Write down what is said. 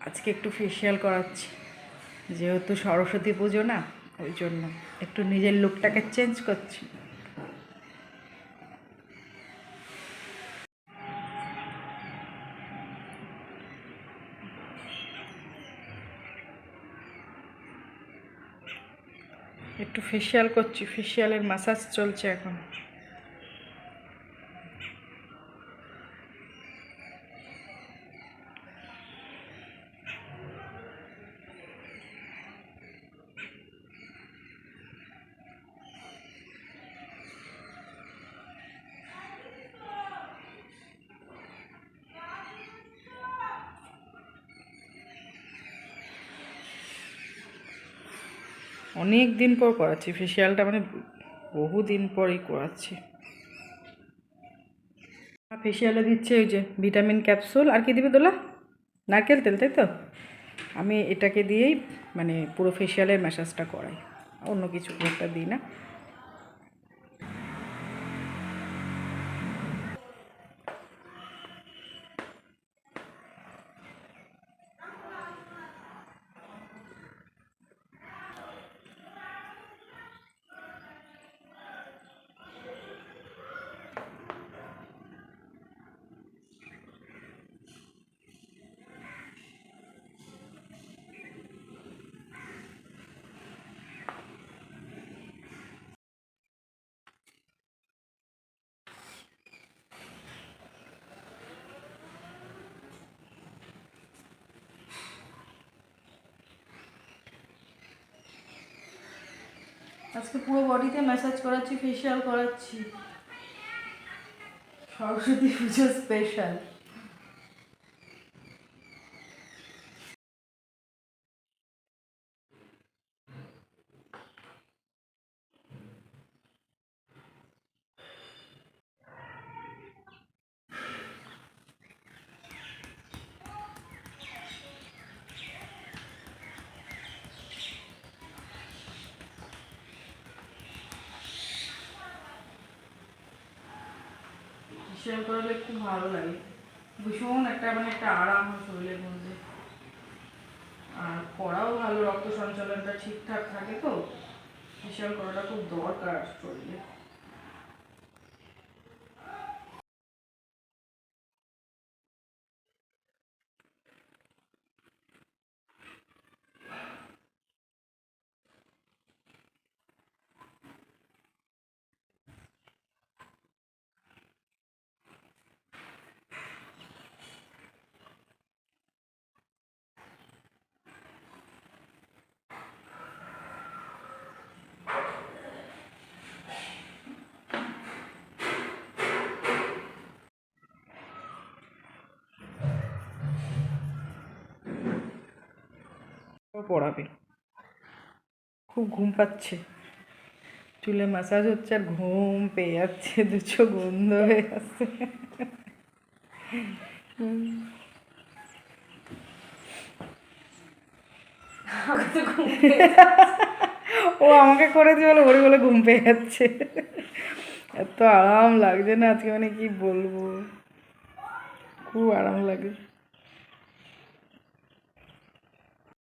আজকে একটু ফেসিয়াল করাচ্ছি, যেহেতু সরস্বতী পুজো না, ওই জন্য একটু নিজের লুকটাকে চেঞ্জ করছি। একটু ফেসিয়াল করছি, ফেসিয়ালের ম্যাসাজ চলছে এখন। অনেক দিন পর করাচ্ছি ফেসিয়ালটা, মানে বহু দিন পরই করাচ্ছি। ফেসিয়ালে দিচ্ছে ওই যে ভিটামিন ক্যাপসুল, আর কি দিবে দোলা? নারকেল তেল, তাই তো? আমি এটাকে দিয়েই মানে পুরো ফেসিয়ালের ম্যাসাজটা করাই, অন্য কিছু খুব একটা দিই না। আজকে পুরো বডিতে ম্যাসাজ করাচ্ছি, ফেসিয়াল করাচ্ছি, সরস্বতী পুজো স্পেশাল। ফেসিয়াল করালে খুব ভালো লাগে, ভীষণ একটা মানে একটা আরাম শরীরের মধ্যে, আর করাও ভালো, রক্ত সঞ্চালনটা ঠিকঠাক থাকে, তো ফেসিয়াল করাটা খুব দরকার শরীরে। পড়াবে, খুব ঘুম পাচ্ছে, চুলে ম্যাসাজ হচ্ছে আর ঘুম পেয়ে যাচ্ছে, দু চোখ বন্ধ হয়ে যাচ্ছে। ও আমাকে করেছে বলে ওরে বলে ঘুম পেয়ে যাচ্ছে, এত আরাম লাগছে না আজকে, মানে কি বলবো, খুব আরাম লাগে।